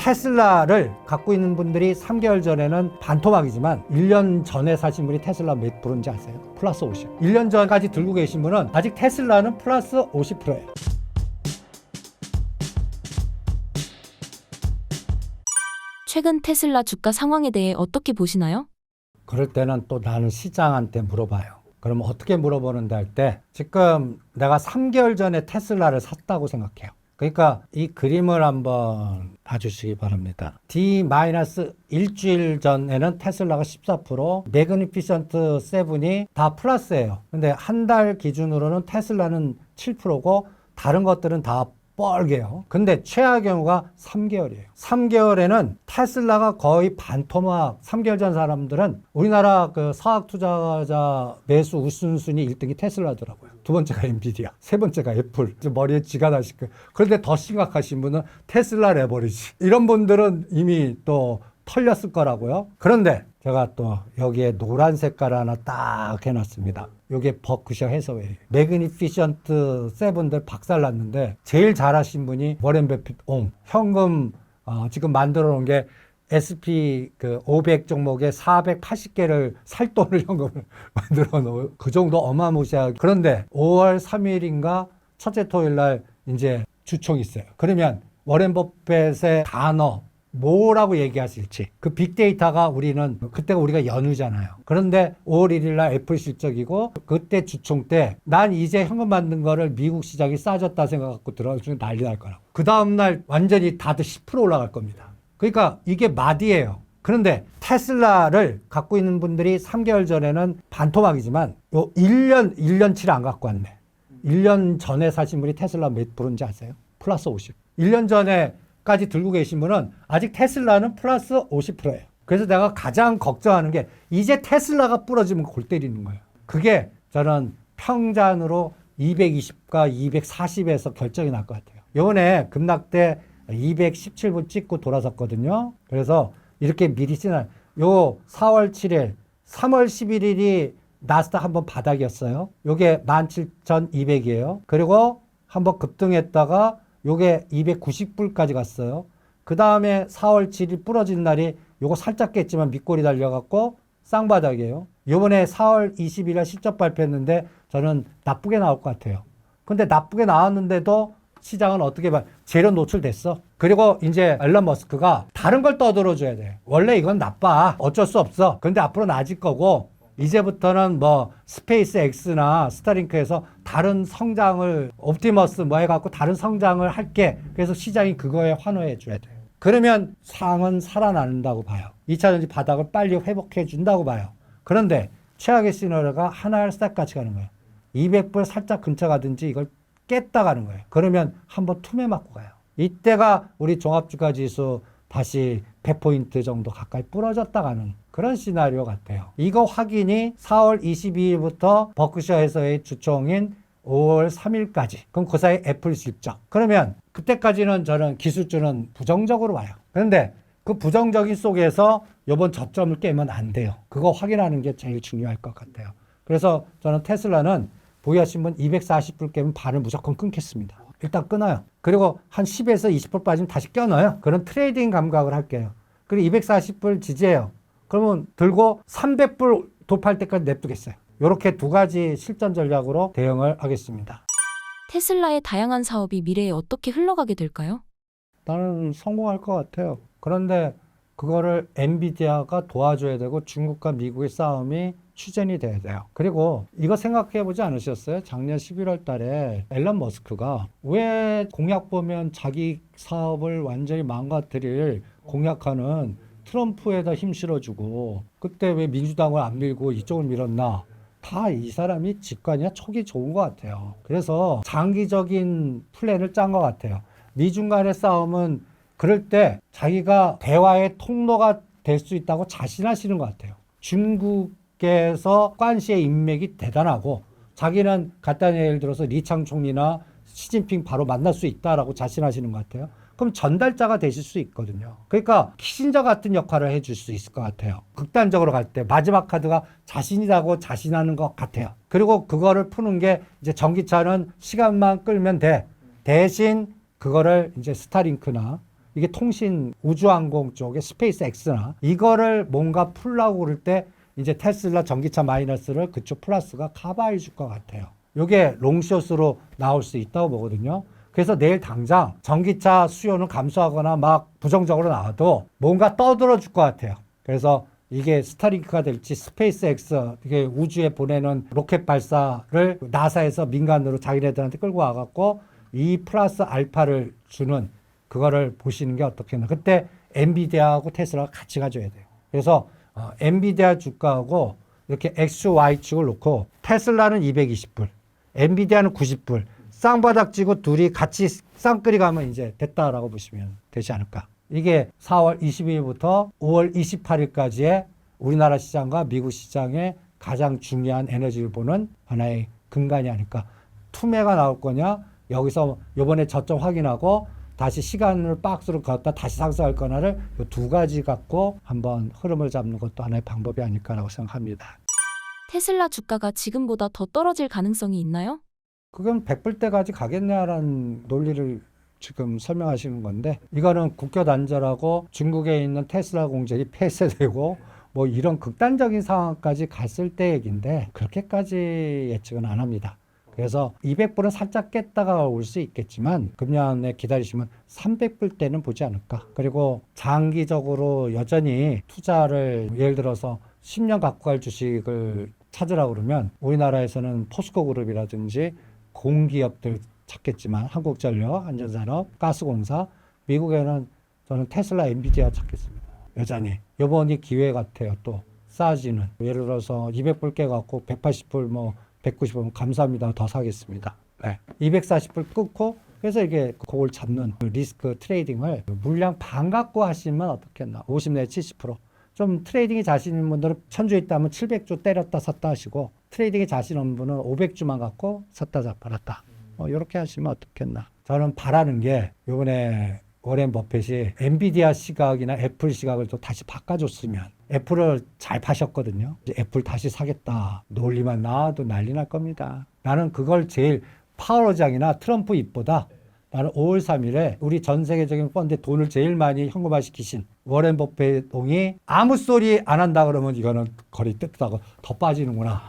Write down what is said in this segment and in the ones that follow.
테슬라를 갖고 있는 분들이 3개월 전에는 반토막이지만 1년 전에 사신 분이 테슬라 몇 프로인지 아세요? 플러스 50. 1년 전까지 들고 계신 분은 아직 테슬라는 플러스 50%예요. 최근 테슬라 주가 상황에 대해 어떻게 보시나요? 그럴 때는 또 나는 시장한테 물어봐요. 그럼 어떻게 물어보는데 할 때 지금 내가 3개월 전에 테슬라를 샀다고 생각해요. 그러니까 이 그림을 한번 봐주시기 바랍니다. D-일주일 전에는 테슬라가 14%, 매그니피션트 7이 다 플러스예요. 근데 한 달 기준으로는 테슬라는 7%고 다른 것들은 다 뻘개요. 근데 최악의 경우가 3개월이에요. 3개월에는 테슬라가 거의 반토막. 3개월 전 사람들은 우리나라 그 사학 투자자 매수 우선순위 1등이 테슬라더라고요. 두 번째가 엔비디아, 세 번째가 애플. 머리에 쥐가 나실 거예요. 그런데 더 심각하신 분은 테슬라 레버리지. 이런 분들은 이미 또 털렸을 거라고요. 그런데 제가 또 여기에 노란 색깔 하나 딱 해놨습니다. 요게 버크셔 해서웨이. 매그니피션트 7들 박살났는데 제일 잘하신 분이 워렌 버핏 현금 지금 만들어 놓은 게 S&P 그 500 종목에 480개를 살 돈을 현금을 만들어 놓은 그 정도 어마무시하게. 그런데 5월 3일인가 첫째 토요일 날 이제 주총이 있어요. 그러면 워렌 버핏의 단어 뭐라고 얘기하실지. 그 빅데이터가 우리는 그때가 우리가 연휴잖아요. 그런데 5월 1일 날 애플 실적이고 그때 주총 때 난 이제 현금 만든 거를 미국 시장이 싸졌다 생각하고 들어가면 난리 날 거라고. 그 다음날 완전히 다들 10% 올라갈 겁니다. 그러니까 이게 마디예요. 그런데 테슬라를 갖고 있는 분들이 3개월 전에는 반토막이지만 요 1년치를 안 갖고 왔네. 1년 전에 사신 분이 테슬라 몇 프로인지 아세요? 플러스 50. 1년 전에까지 들고 계신 분은 아직 테슬라는 플러스 50%예요. 그래서 내가 가장 걱정하는 게 이제 테슬라가 부러지면 골 때리는 거예요. 그게 저는 평단으로 220과 240에서 결정이 날 것 같아요. 이번에 급락 때 217분 찍고 돌아섰거든요. 그래서 이렇게 미리 지난 요 4월 7일, 3월 11일이 나스닥 한번 바닥이었어요. 요게 17,200이에요. 그리고 한번 급등했다가 요게 290불까지 갔어요. 그 다음에 4월 7일 부러진 날이 요거 살짝 깼지만 밑골이 달려갖고 쌍바닥이에요. 요번에 4월 20일에 실적 발표했는데 저는 나쁘게 나올 것 같아요. 근데 나쁘게 나왔는데도 시장은 어떻게 봐? 재료 노출됐어. 그리고 이제 앨런 머스크가 다른 걸 떠들어줘야 돼. 원래 이건 나빠. 어쩔 수 없어. 근데 앞으로 나아질 거고 이제부터는 뭐 스페이스 X나 스타링크에서 다른 성장을 옵티머스 뭐 해갖고 다른 성장을 할게. 그래서 시장이 그거에 환호해 줘야 돼. 그러면 상은 살아난다고 봐요. 2차전지 바닥을 빨리 회복해 준다고 봐요. 그런데 최악의 시나리오가 하나를 싹 같이 가는 거예요. 200불 살짝 근처 가든지 이걸 깼다 가는 거예요. 그러면 한번 투매 맞고 가요. 이때가 우리 종합주가지수 다시 100포인트 정도 가까이 부러졌다 가는 그런 시나리오 같아요. 이거 확인이 4월 22일부터 버크셔 해서의 주총인 5월 3일까지. 그럼 그 사이 애플 실적. 그러면 그때까지는 저는 기술주는 부정적으로 봐요. 그런데 그 부정적인 속에서 이번 저점을 깨면 안 돼요. 그거 확인하는 게 제일 중요할 것 같아요. 그래서 저는 테슬라는 보유하신 분 240불 깨면 반을 무조건 끊겠습니다. 일단 끊어요. 그리고 한 10에서 20불 빠지면 다시 껴넣어요. 그런 트레이딩 감각을 할게요. 그리고 240불 지지해요. 그러면 들고 300불 도파할 때까지 냅두겠어요. 이렇게 두 가지 실전 전략으로 대응을 하겠습니다. 테슬라의 다양한 사업이 미래에 어떻게 흘러가게 될까요? 나는 성공할 것 같아요. 그런데 그거를 엔비디아가 도와줘야 되고 중국과 미국의 싸움이 추진이 돼야 돼요. 그리고 이거 생각해 보지 않으셨어요? 작년 11월 달에 앨런 머스크가 왜 공약 보면 자기 사업을 완전히 망가뜨릴 공약하는 트럼프에다 힘 실어주고 그때 왜 민주당을 안 밀고 이쪽을 밀었나? 다 이 사람이 직관이나 촉이 좋은 것 같아요. 그래서 장기적인 플랜을 짠 것 같아요. 미중 간의 싸움은 그럴 때 자기가 대화의 통로가 될 수 있다고 자신하시는 것 같아요. 중국에서 관시의 인맥이 대단하고 자기는 간단히 예를 들어서 리창 총리나 시진핑 바로 만날 수 있다라고 자신하시는 것 같아요. 그럼 전달자가 되실 수 있거든요. 그러니까 키신저 같은 역할을 해줄 수 있을 것 같아요. 극단적으로 갈 때 마지막 카드가 자신이라고 자신하는 것 같아요. 그리고 그거를 푸는 게 이제 전기차는 시간만 끌면 돼. 대신 그거를 이제 스타링크나 이게 통신 우주항공 쪽에 스페이스 X나 이거를 뭔가 풀라고 그럴 때 이제 테슬라 전기차 마이너스를 그쪽 플러스가 커버해 줄 것 같아요. 이게 롱숏으로 나올 수 있다고 보거든요. 그래서 내일 당장 전기차 수요는 감소하거나 막 부정적으로 나와도 뭔가 떠들어 줄 것 같아요. 그래서 이게 스타링크가 될지 스페이스 X 이게 우주에 보내는 로켓 발사를 나사에서 민간으로 자기네들한테 끌고 와갖고 이 플러스 알파를 주는 그거를 보시는 게 어떻겠나. 그때 엔비디아하고 테슬라가 같이 가져야 돼요. 그래서 엔비디아 주가하고 이렇게 XY축을 놓고 테슬라는 220불, 엔비디아는 90불, 쌍바닥 쥐고 둘이 같이 쌍끌이 가면 이제 됐다라고 보시면 되지 않을까. 이게 4월 22일부터 5월 28일까지의 우리나라 시장과 미국 시장의 가장 중요한 에너지를 보는 하나의 근간이 아닐까. 투매가 나올 거냐, 여기서 요번에 저점 확인하고 다시 시간을 박스로 걷다 다시 상승할 거나를 이 두 가지 갖고 한번 흐름을 잡는 것도 하나의 방법이 아닐까라고 생각합니다. 테슬라 주가가 지금보다 더 떨어질 가능성이 있나요? 그건 100불대까지 가겠냐라는 논리를 지금 설명하시는 건데 이거는 국교 단절하고 중국에 있는 테슬라 공장이 폐쇄되고 뭐 이런 극단적인 상황까지 갔을 때 얘기인데 그렇게까지 예측은 안 합니다. 그래서 200불은 살짝 깼다가 올 수 있겠지만 금년에 기다리시면 300불대는 보지 않을까. 그리고 장기적으로 여전히 투자를 예를 들어서 10년 갖고 갈 주식을 찾으라고 그러면 우리나라에서는 포스코 그룹이라든지 공기업들 찾겠지만 한국전력, 한전산업, 가스공사, 미국에는 저는 테슬라, 엔비디아 찾겠습니다. 여전히. 요번이 기회 같아요. 또 싸지는. 예를 들어서 200불 깨갖고 180불 뭐 190불 감사합니다. 더 사겠습니다. 네. 240불 끊고 그래서 이게 그걸 잡는 리스크 트레이딩을 물량 반 갖고 하시면 어떻겠나. 50 내지 70%. 좀 트레이딩이 자신 있는 분들은 1000주 있다면 700주 때렸다 샀다 하시고 트레이딩이 자신 없는 분은 500주만 갖고 샀다 팔았다. 이렇게 하시면 어떻겠나. 저는 바라는 게 이번에 워렌 버핏이 엔비디아 시각이나 애플 시각을 또 다시 바꿔줬으면 애플을 잘 파셨거든요. 이제 애플 다시 사겠다. 논리만 나와도 난리 날 겁니다. 나는 그걸 제일 파월의장이나 트럼프 입보다 나는 5월 3일에 우리 전 세계적인 펀드에 돈을 제일 많이 현금화 시키신 워렌 버핏 동이 아무 소리 안 한다 그러면 이거는 거리 뜨뜻하고 더 빠지는구나.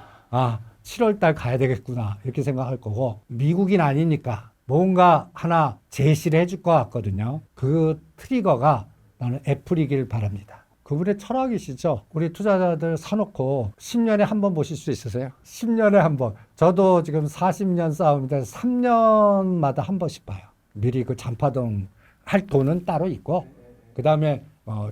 7월 달 가야 되겠구나. 이렇게 생각할 거고 미국인 아니니까 뭔가 하나 제시를 해줄 것 같거든요. 그 트리거가 나는 애플이길 바랍니다. 그분의 철학이시죠. 우리 투자자들 사놓고 10년에 한 번 보실 수 있으세요? 10년에 한 번. 저도 지금 40년 싸움인데 3년마다 한 번씩 봐요. 미리 그 잔파동 할 돈은 따로 있고 그 다음에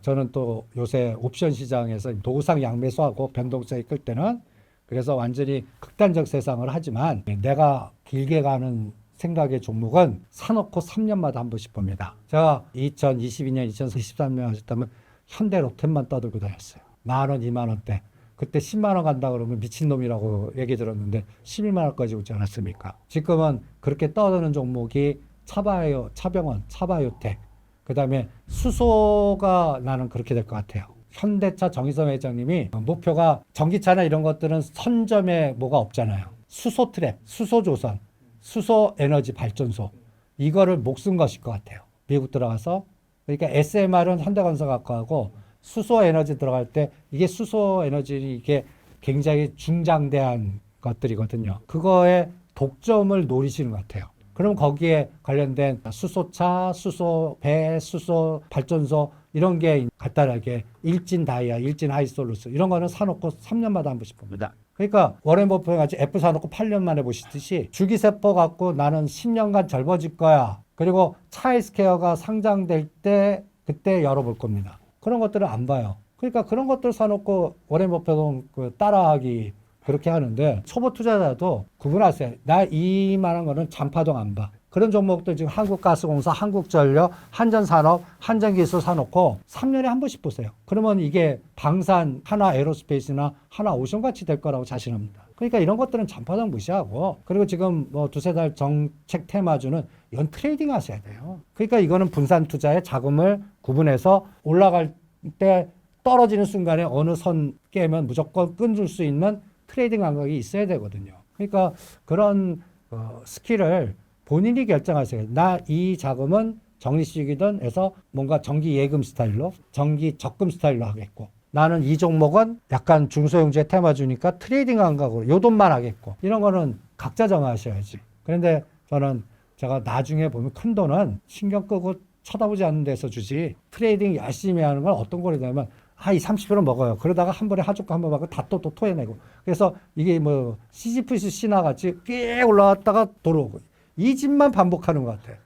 저는 또 요새 옵션 시장에서 노상 양매수하고 변동성이 끌 때는 그래서 완전히 극단적 세상을 하지만 내가 길게 가는 생각의 종목은 사놓고 3년마다 한 번씩 봅니다. 제가 2022년, 2023년 하셨다면 현대 로템만 떠들고 다녔어요. 10,000원, 20,000원대. 그때 10만 원 간다 그러면 미친놈이라고 얘기 들었는데 11만 원까지 오지 않았습니까? 지금은 그렇게 떠드는 종목이 차바이오, 차병원, 차바이오텍. 그다음에 수소가 나는 그렇게 될 것 같아요. 현대차 정의선 회장님이 목표가 전기차나 이런 것들은 선점에 뭐가 없잖아요. 수소 트랩, 수소 조선, 수소 에너지 발전소 이거를 목숨 것일 것 같아요. 미국 들어가서 그러니까 SMR은 현대건설 갖고 하고 수소 에너지 들어갈 때 이게 수소 에너지 이게 굉장히 중장대한 것들이거든요. 그거에 독점을 노리시는 것 같아요. 그럼 거기에 관련된 수소차, 수소 배, 수소 발전소 이런 게 간단하게 일진 다이아, 일진 하이솔루스 이런 거는 사놓고 3년마다 한 번씩 봅니다. 그러니까 워렌 버핏 같이 애플 사놓고 8년 만에 보시듯이 주기세포 갖고 나는 10년간 젊어질 거야. 그리고 차이스케어가 상장될 때 그때 열어볼 겁니다. 그런 것들을 안 봐요. 그러니까 그런 것들 사놓고 워렌 버핏은 그 따라하기 그렇게 하는데 초보 투자자도 구분하세요. 나 이만한 거는 잔파동 안 봐. 그런 종목들 지금 한국가스공사, 한국전력, 한전산업, 한전기술 사놓고 3년에 한 번씩 보세요. 그러면 이게 방산, 하나 에어로스페이스나 하나 오션같이 될 거라고 자신합니다. 그러니까 이런 것들은 잔파동 무시하고 그리고 지금 뭐 두세 달 정책 테마주는 이건 트레이딩 하셔야 돼요. 그러니까 이거는 분산 투자의 자금을 구분해서 올라갈 때 떨어지는 순간에 어느 선 깨면 무조건 끊을 수 있는 트레이딩 감각이 있어야 되거든요. 그러니까 그런 스킬을 본인이 결정하세요. 나 이 자금은 정리식이든 해서 뭔가 정기 예금 스타일로 정기 적금 스타일로 하겠고 나는 이 종목은 약간 중소형주의 테마주니까 트레이딩 감각으로 요 돈만 하겠고 이런 거는 각자 정하셔야지. 그런데 저는 제가 나중에 보면 큰 돈은 신경 끄고 쳐다보지 않는 데서 주지 트레이딩 열심히 하는 건 어떤 거냐면 이 30% 먹어요. 그러다가 한 번에 하주가 한 번 받고 다 또 토해내고 그래서 이게 뭐 시지프스 신화 같이 꽤 올라왔다가 돌아오고 이 집만 반복하는 것 같아요.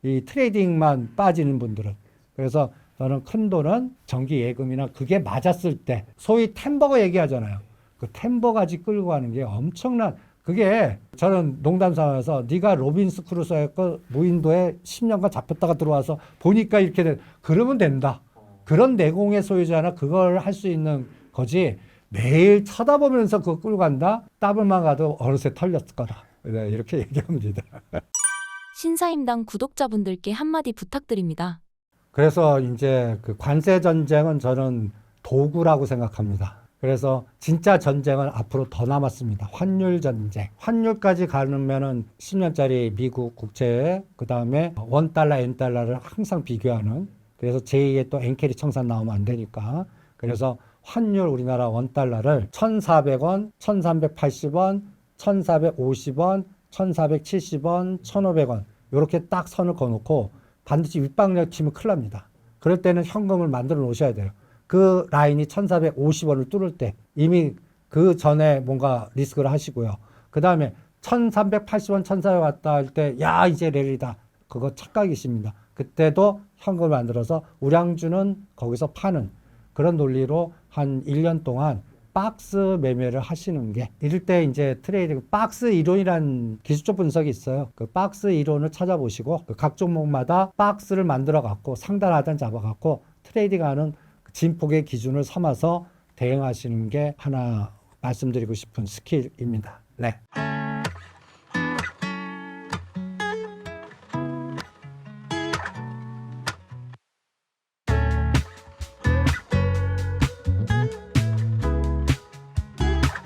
이 트레이딩만 빠지는 분들은. 그래서 저는 큰 돈은 정기 예금이나 그게 맞았을 때 소위 템버거 얘기하잖아요. 그 템버까지 끌고 가는 게 엄청난 그게 저는 농담 삼아서 네가 로빈스 크루소였고 무인도에 10년간 잡혔다가 들어와서 보니까 이렇게 그러면 된다. 그런 내공의 소유자나 그걸 할 수 있는 거지 매일 쳐다보면서 그거 끌고 간다? 더블만 가도 어느새 털렸을 거라. 네, 이렇게 얘기합니다. 신사임당 구독자분들께 한마디 부탁드립니다. 그래서 이제 그 관세 전쟁은 저는 도구라고 생각합니다. 그래서 진짜 전쟁은 앞으로 더 남았습니다. 환율 전쟁. 환율까지 가면은 10년짜리 미국 국채, 그 다음에 원달러, 엔달러를 항상 비교하는 그래서 제2의 또 엔캐리 청산 나오면 안 되니까. 그래서 환율 우리나라 원달러를 1,400원, 1,380원, 1,450원, 1,470원, 1,500원 이렇게 딱 선을 그어놓고 반드시 윗방향 치면 큰일 납니다. 그럴 때는 현금을 만들어 놓으셔야 돼요. 그 라인이 1,450원을 뚫을 때 이미 그 전에 뭔가 리스크를 하시고요. 그 다음에 1,380원, 1,400원 왔다 할 때 야 이제 랠리다. 그거 착각이십니다. 그때도 현금을 만들어서 우량주는 거기서 파는 그런 논리로 한 1년 동안 박스 매매를 하시는 게 이럴 때 이제 트레이딩 박스 이론이라는 기술적 분석이 있어요. 그 박스 이론을 찾아보시고 각 종목마다 박스를 만들어 갖고 상단 하단 잡아 갖고 트레이딩하는 진폭의 기준을 삼아서 대응하시는 게 하나 말씀드리고 싶은 스킬입니다. 네.